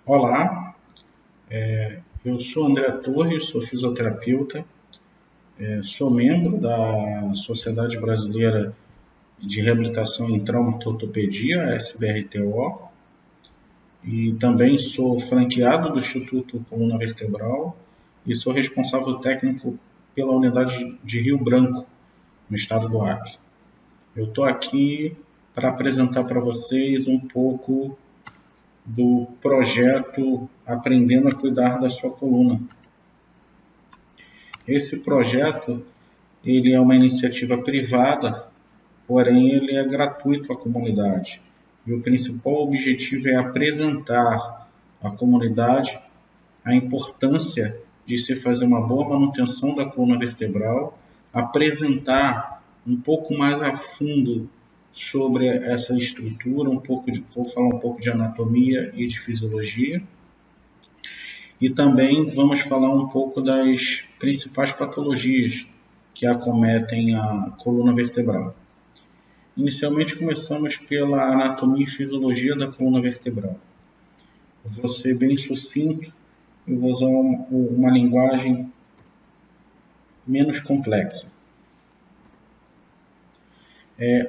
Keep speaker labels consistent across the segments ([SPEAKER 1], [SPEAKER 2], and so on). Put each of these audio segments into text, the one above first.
[SPEAKER 1] Olá, eu sou André Torres, sou fisioterapeuta, sou membro da Sociedade Brasileira de Reabilitação em Traumato-Ortopedia, SBRTO, e também sou franqueado do Instituto Coluna Vertebral e sou responsável técnico pela unidade de Rio Branco, no estado do Acre. Eu estou aqui para apresentar para vocês um pouco do projeto Aprendendo a Cuidar da Sua Coluna. Esse projeto ele é uma iniciativa privada, porém ele é gratuito à comunidade. E o principal objetivo é apresentar à comunidade a importância de se fazer uma boa manutenção da coluna vertebral, apresentar um pouco mais a fundo sobre essa estrutura, vou falar um pouco de anatomia e de fisiologia, e também vamos falar um pouco das principais patologias que acometem a coluna vertebral. Inicialmente começamos pela anatomia e fisiologia da coluna vertebral. Vou ser bem sucinto e vou usar uma linguagem menos complexa.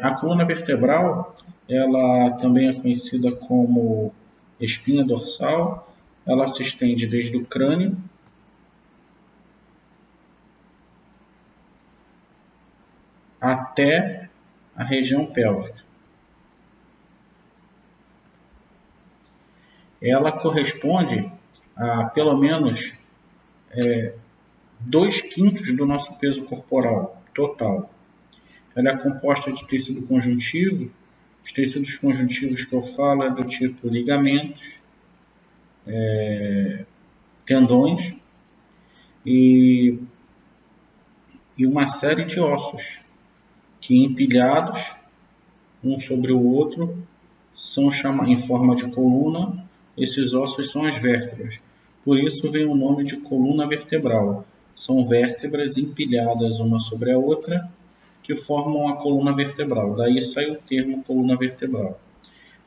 [SPEAKER 1] A coluna vertebral, ela também é conhecida como espinha dorsal. Ela se estende desde o crânio até a região pélvica. Ela corresponde a pelo menos 2/5 do nosso peso corporal total. Ela é composta de tecido conjuntivo. Os tecidos conjuntivos que eu falo é do tipo ligamentos, tendões e uma série de ossos que, empilhados um sobre o outro, são em forma de coluna. Esses ossos são as vértebras. Por isso vem o nome de coluna vertebral. São vértebras empilhadas uma sobre a outra que formam a coluna vertebral. Daí sai o termo coluna vertebral.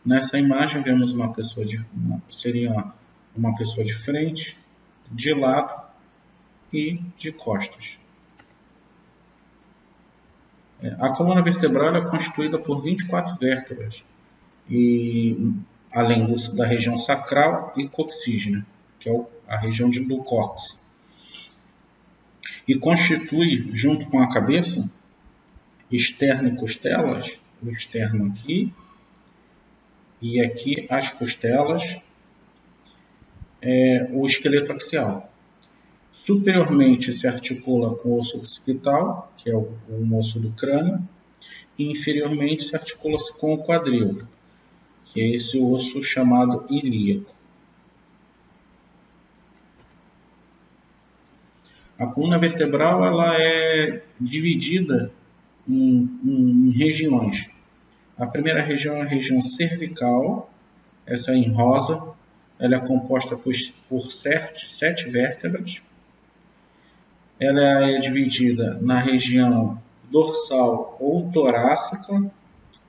[SPEAKER 1] Nessa imagem vemos seria uma pessoa de frente, de lado e de costas. A coluna vertebral é constituída por 24 vértebras, e além da região sacral e coxígea, que é a região do cóccix. E constitui, junto com a cabeça, externo e costelas, o externo aqui, e aqui as costelas, o esqueleto axial. Superiormente se articula com o osso occipital, que é o osso do crânio, e inferiormente se articula-se com o quadril, que é esse osso chamado ilíaco. A coluna vertebral ela é dividida em regiões. A primeira região é a região cervical, essa em rosa, ela é composta por 7 vértebras. Ela é dividida na região dorsal ou torácica,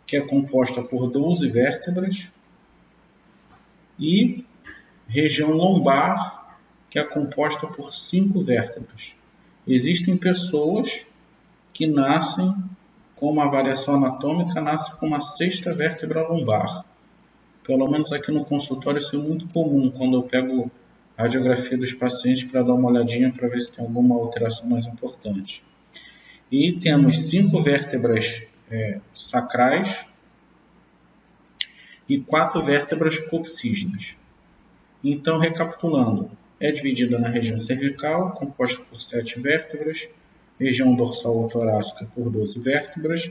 [SPEAKER 1] que é composta por 12 vértebras, e região lombar, que é composta por 5 vértebras. Existem pessoas que nascem com uma variação anatômica, nascem com uma 6ª vértebra lombar. Pelo menos aqui no consultório isso é muito comum, quando eu pego a radiografia dos pacientes para dar uma olhadinha para ver se tem alguma alteração mais importante. E temos 5 vértebras sacrais e 4 vértebras coxígenas. Então, recapitulando, é dividida na região cervical, composta por 7 vértebras, região dorsal ou torácica por 12 vértebras,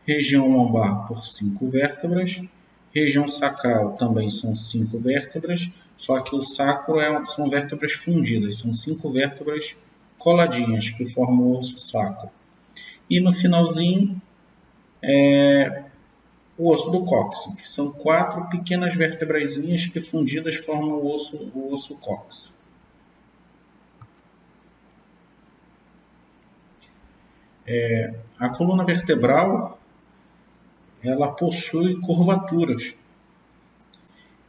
[SPEAKER 1] região lombar por 5 vértebras, região sacral também são 5 vértebras, só que o sacro são vértebras fundidas, são 5 vértebras coladinhas que formam o osso sacro. E no finalzinho, o osso do cóccix, que são 4 pequenas vértebrazinhas que fundidas formam o osso cóccix. A coluna vertebral ela possui curvaturas.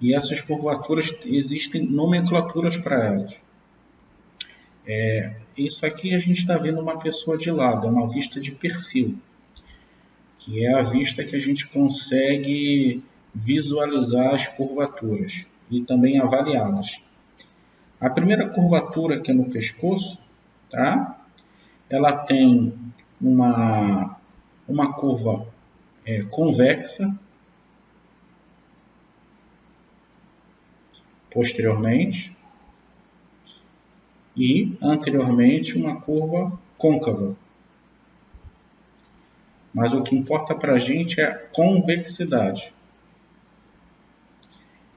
[SPEAKER 1] E essas curvaturas, existem nomenclaturas para elas. Isso aqui a gente está vendo uma pessoa de lado, é uma vista de perfil, que é a vista que a gente consegue visualizar as curvaturas e também avaliá-las. A primeira curvatura, que é no pescoço, tá? Ela tem uma curva convexa posteriormente e anteriormente uma curva côncava. Mas o que importa para a gente é a convexidade.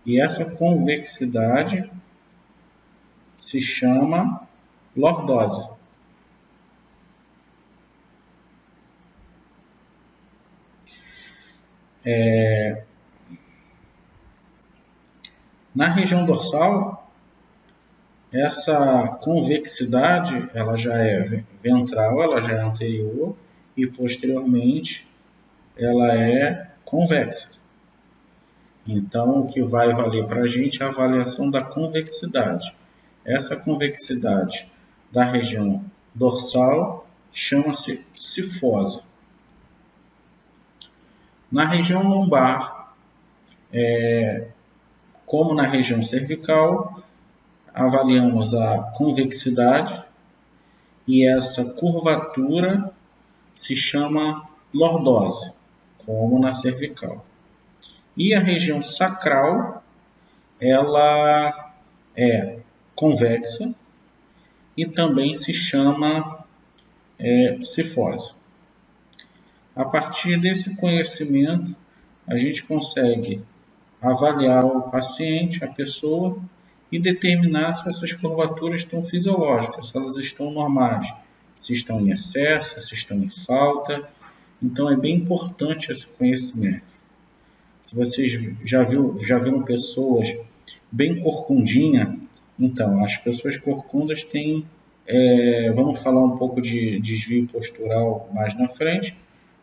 [SPEAKER 1] E essa convexidade se chama lordose. Na região dorsal, essa convexidade ela já é ventral, ela já é anterior e posteriormente ela é convexa. Então, o que vai valer para a gente é a avaliação da convexidade. Essa convexidade da região dorsal chama-se cifose. Na região lombar, como na região cervical, avaliamos a convexidade e essa curvatura se chama lordose, como na cervical. E a região sacral, ela é convexa e também se chama cifose. A partir desse conhecimento, a gente consegue avaliar o paciente, a pessoa, e determinar se essas curvaturas estão fisiológicas, se elas estão normais, se estão em excesso, se estão em falta. Então é bem importante esse conhecimento. Se vocês já viram pessoas bem corcundinha, então as pessoas corcundas têm, vamos falar um pouco de desvio postural mais na frente,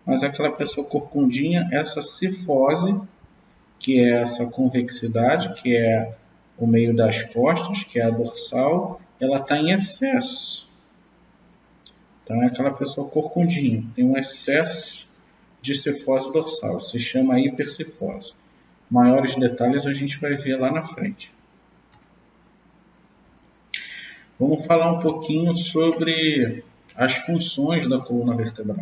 [SPEAKER 1] mas aquela pessoa corcundinha, essa cifose, que é essa convexidade, que é o meio das costas, que é a dorsal, ela está em excesso. Então é aquela pessoa corcundinha, tem um excesso de cifose dorsal, se chama hipercifose. Maiores detalhes a gente vai ver lá na frente. Vamos falar um pouquinho sobre as funções da coluna vertebral.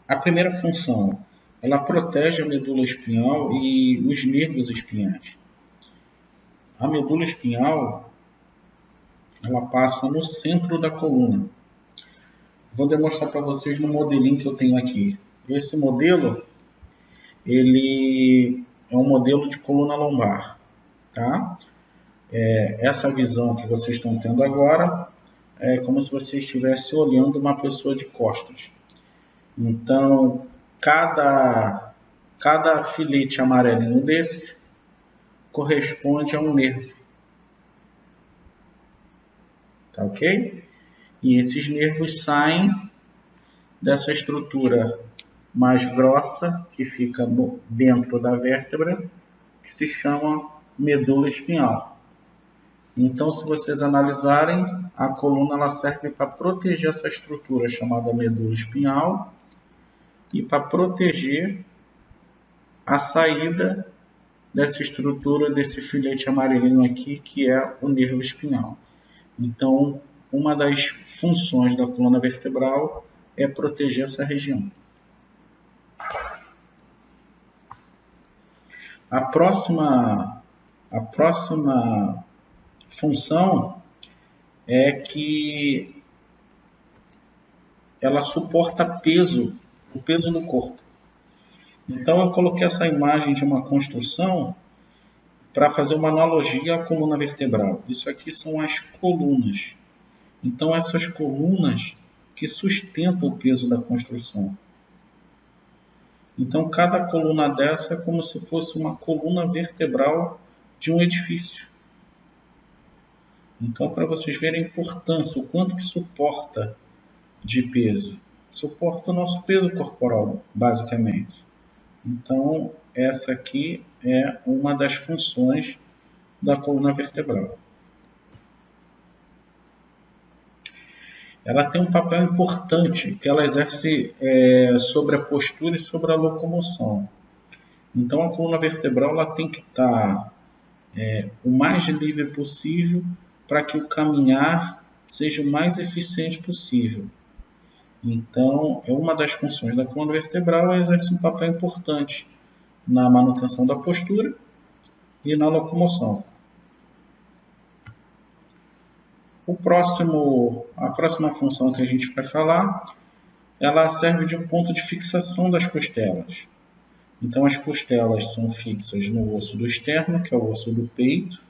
[SPEAKER 1] A primeira função, ela protege a medula espinhal e os nervos espinhais. A medula espinhal, ela passa no centro da coluna. Vou demonstrar para vocês no modelinho que eu tenho aqui. Esse modelo, ele é um modelo de coluna lombar, tá? Essa visão que vocês estão tendo agora é como se você estivesse olhando uma pessoa de costas. Então, cada filete amarelinho desse corresponde a um nervo. Tá ok? E esses nervos saem dessa estrutura mais grossa, que fica dentro da vértebra, que se chama medula espinhal. Então, se vocês analisarem, a coluna ela serve para proteger essa estrutura chamada medula espinhal e para proteger a saída dessa estrutura, desse filete amarelinho aqui, que é o nervo espinhal. Então, uma das funções da coluna vertebral é proteger essa região. A próxima função é que ela suporta o peso no corpo. Então eu coloquei essa imagem de uma construção para fazer uma analogia à coluna vertebral. Isso aqui são as colunas. Então essas colunas que sustentam o peso da construção. Então cada coluna dessa é como se fosse uma coluna vertebral de um edifício. Então para vocês verem a importância, o quanto que suporta de peso. suporta o nosso peso corporal, basicamente. Então, essa aqui é uma das funções da coluna vertebral. Ela tem um papel importante que ela exerce sobre a postura e sobre a locomoção. Então, a coluna vertebral ela tem que estar o mais livre possível para que o caminhar seja o mais eficiente possível. Então, é uma das funções da coluna vertebral, ela exerce um papel importante na manutenção da postura e na locomoção. A próxima função que a gente vai falar, ela serve de um ponto de fixação das costelas. Então, as costelas são fixas no osso do externo, que é o osso do peito,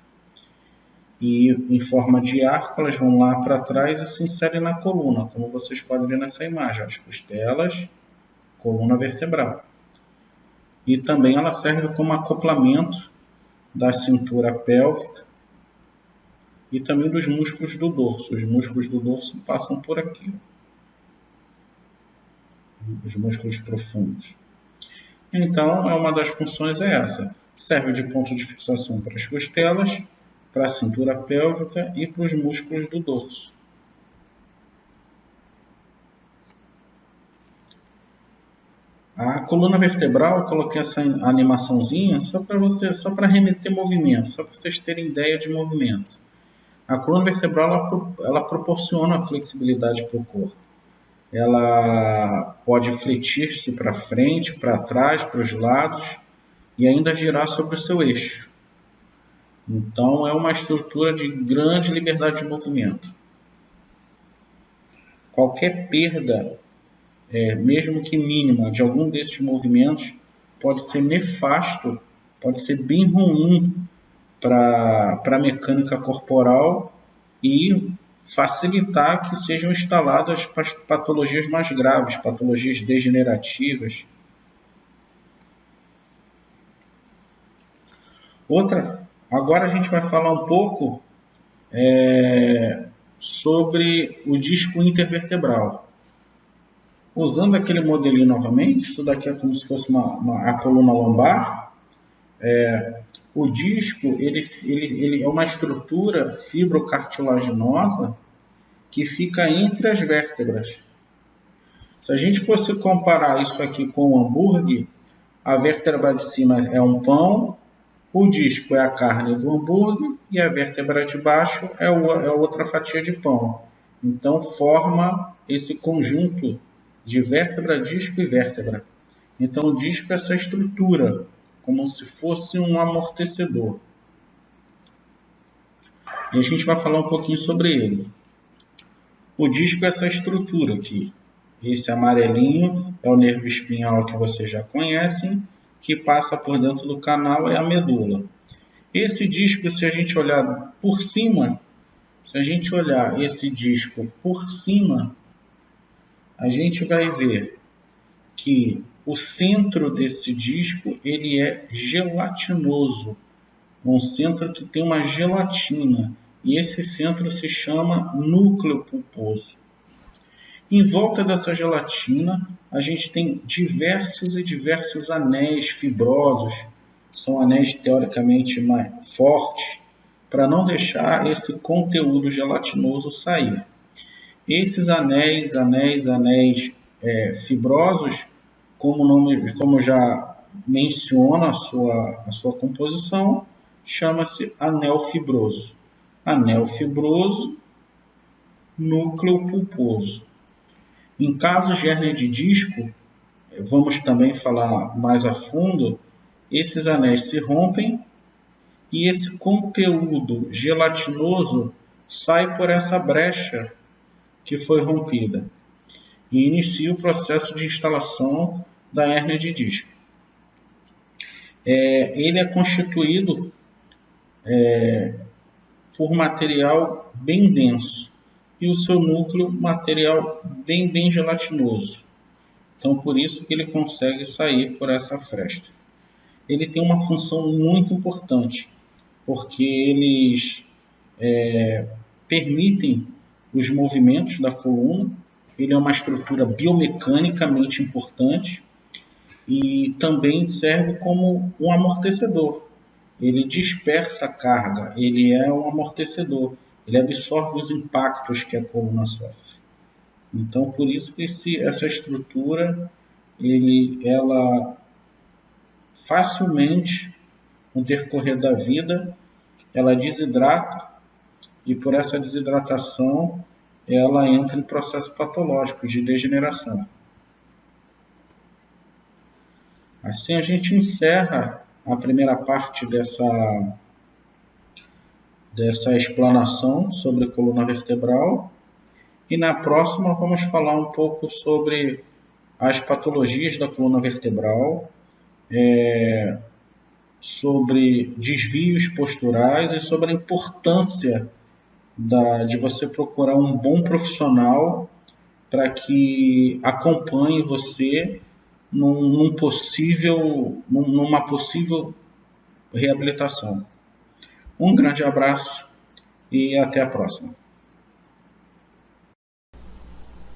[SPEAKER 1] e em forma de arco, elas vão lá para trás e se inserem na coluna, como vocês podem ver nessa imagem, as costelas, coluna vertebral. E também ela serve como acoplamento da cintura pélvica e também dos músculos do dorso. Os músculos do dorso passam por aqui, os músculos profundos. Então, uma das funções é essa. Serve de ponto de fixação para as costelas, para a cintura pélvica e para os músculos do dorso. A coluna vertebral, eu coloquei essa animaçãozinha só para remeter movimento, só para vocês terem ideia de movimento. A coluna vertebral ela proporciona a flexibilidade para o corpo. Ela pode fletir-se para frente, para trás, para os lados e ainda girar sobre o seu eixo. Então, é uma estrutura de grande liberdade de movimento. Qualquer perda, mesmo que mínima, de algum desses movimentos pode ser nefasto, pode ser bem ruim para a mecânica corporal e facilitar que sejam instaladas patologias mais graves, patologias degenerativas. Agora a gente vai falar um pouco sobre o disco intervertebral. Usando aquele modelinho novamente, isso daqui é como se fosse a coluna lombar. O disco ele é uma estrutura fibrocartilaginosa que fica entre as vértebras. Se a gente fosse comparar isso aqui com o hambúrguer, a vértebra de cima é um pão, o disco é a carne do hambúrguer e a vértebra de baixo é outra fatia de pão. Então, forma esse conjunto de vértebra, disco e vértebra. Então, o disco é essa estrutura, como se fosse um amortecedor. E a gente vai falar um pouquinho sobre ele. O disco é essa estrutura aqui. Esse amarelinho é o nervo espinhal que vocês já conhecem, que passa por dentro do canal é a medula. Esse disco, se a gente olhar por cima, esse disco por cima, a gente vai ver que o centro desse disco ele é gelatinoso, um centro que tem uma gelatina, e esse centro se chama núcleo pulposo. Em volta dessa gelatina, a gente tem diversos anéis fibrosos, são anéis teoricamente mais fortes, para não deixar esse conteúdo gelatinoso sair. Esses anéis fibrosos, como já menciona a sua composição, chama-se anel fibroso. Anel fibroso, núcleo pulposo. Em casos de hérnia de disco, vamos também falar mais a fundo, esses anéis se rompem e esse conteúdo gelatinoso sai por essa brecha que foi rompida e inicia o processo de instalação da hérnia de disco. Ele é constituído por material bem denso e o seu núcleo material bem gelatinoso. Então, por isso que ele consegue sair por essa fresta. Ele tem uma função muito importante, porque eles permitem os movimentos da coluna, ele é uma estrutura biomecanicamente importante e também serve como um amortecedor. Ele dispersa a carga, ele é um amortecedor, ele absorve os impactos que a coluna sofre. Então, por isso que essa estrutura, ela facilmente, no decorrer da vida, ela desidrata e por essa desidratação ela entra em processo patológico de degeneração. Assim a gente encerra a primeira parte dessa explanação sobre a coluna vertebral e na próxima vamos falar um pouco sobre as patologias da coluna vertebral, sobre desvios posturais e sobre a importância de você procurar um bom profissional para que acompanhe você numa possível reabilitação. Um grande abraço e até a próxima.